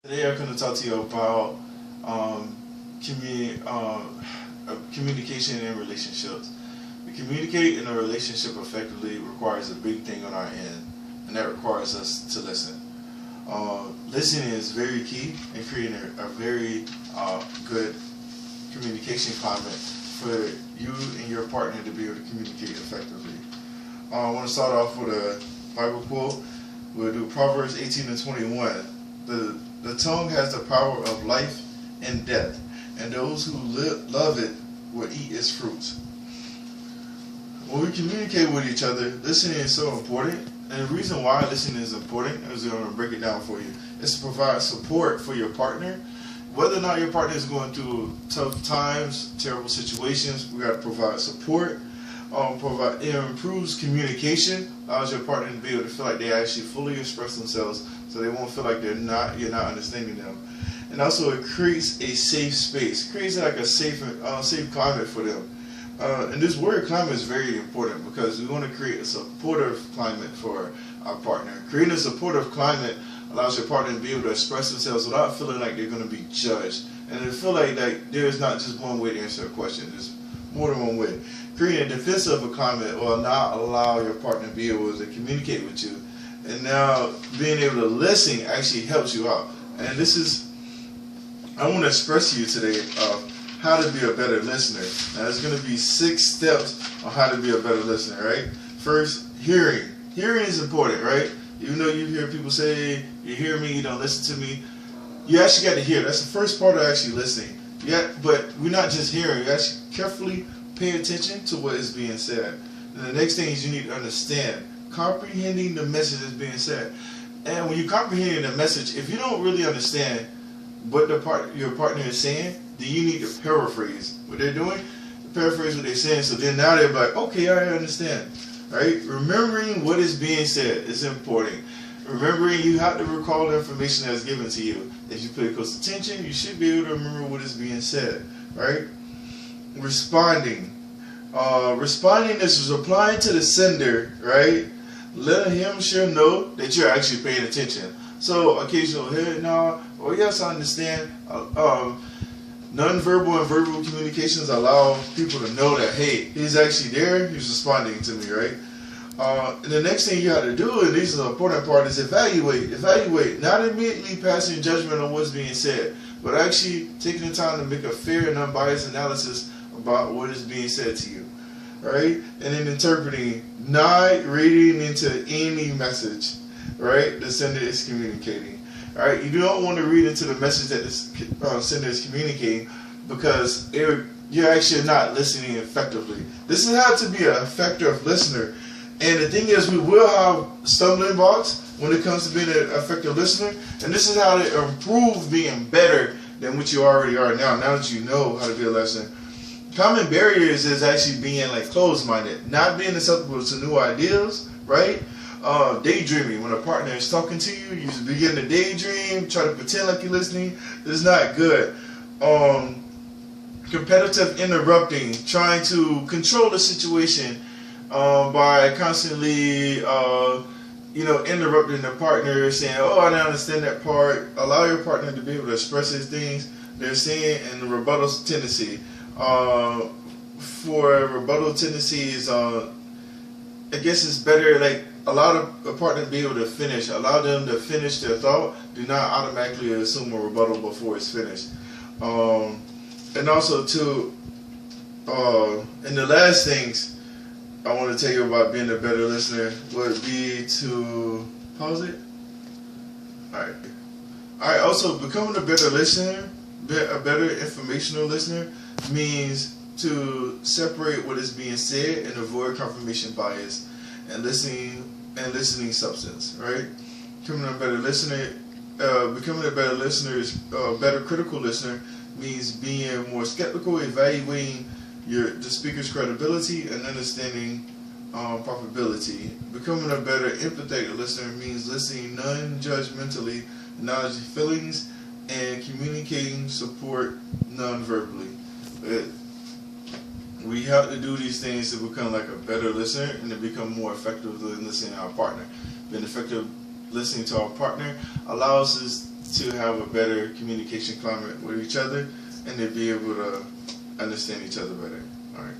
Today I'm going to talk to you about communication in relationships. To communicate in a relationship effectively requires a big thing on our end, and that requires us to listen. Listening is very key in creating a very good communication climate for you and your partner to be able to communicate effectively. I want to start off with a Bible quote. We'll do Proverbs 18:21. The tongue has the power of life and death, and those who love it will eat its fruits. When we communicate with each other, listening is so important. And the reason why listening is important, as I'm going to break it down for you, is to provide support for your partner. Whether or not your partner is going through tough times, terrible situations, we got to provide support. It improves communication, allows your partner to be able to feel like they actually fully express themselves, so they won't feel like you're not understanding them. And also, it creates a safe space, creates like a safe climate for them. And this word climate is very important because we want to create a supportive climate for our partner. Creating a supportive climate allows your partner to be able to express themselves without feeling like they're going to be judged. And to feel like there's not just one way to answer a question, there's more than one way. Creating a defensive climate will not allow your partner to be able to communicate with you. And now being able to listen actually helps you out. And I want to express to you today how to be a better listener. Now there's going to be 6 steps on how to be a better listener, right? First, hearing. Hearing is important, right? Even though you hear people say, you hear me, you don't listen to me, you actually got to hear. That's the first part of actually listening. Yeah, but we're not just hearing, you actually carefully pay attention to what is being said. And the next thing is you need to understand, comprehending the message that's being said. And when you're comprehending the message, if you don't really understand what your partner is saying, then you need to paraphrase what they're doing, paraphrase what they're saying, so then now they're like, okay, I understand. Right? Remembering what is being said is important. Remembering, you have to recall the information that's given to you. If you pay close attention, you should be able to remember what is being said. Right? Responding. Responding is replying to the sender, right? Letting him sure know that you're actually paying attention. So occasional head nod, or yes, I understand. Non-verbal and verbal communications allow people to know that, hey, he's actually there, he's responding to me, right? And the next thing you have to do, and this is the important part, is evaluate. Evaluate, not immediately passing judgment on what's being said, but actually taking the time to make a fair and unbiased analysis about what is being said to you, right? And then interpreting, not reading into any message, right, the sender is communicating. Alright, you don't want to read into the message that the sender is communicating, because you're actually not listening effectively. This is how to be an effective listener. And the thing is, we will have stumbling blocks when it comes to being an effective listener. And this is how to improve being better than what you already are now that you know how to be a listener. Common barriers is actually being like closed-minded, not being acceptable to new ideas, right? Daydreaming. When a partner is talking to you, you begin to daydream, try to pretend like you're listening. It's not good. Competitive interrupting, trying to control the situation by constantly, interrupting the partner, saying, "Oh, I don't understand that part." Allow your partner to be able to express his things they're saying, and the rebuttal tendency. For rebuttal tendencies, I guess it's better, like, allow the partner to be able to finish. Allow them to finish their thought. Do not automatically assume a rebuttal before it's finished. And also, too, and the last things I want to tell you about being a better listener would be to pause it. Alright, also, becoming a better listener, a better informational listener, means to separate what is being said and avoid confirmation bias and listening substance, right? Becoming a better listener is a better critical listener, means being more skeptical, evaluating the speaker's credibility and understanding probability. Becoming a better empathetic listener means listening non-judgmentally, acknowledging feelings, and communicating support non-verbally. We have to do these things to become like a better listener and to become more effective in listening to our partner. Being effective listening to our partner allows us to have a better communication climate with each other and to be able to understand each other better. All right.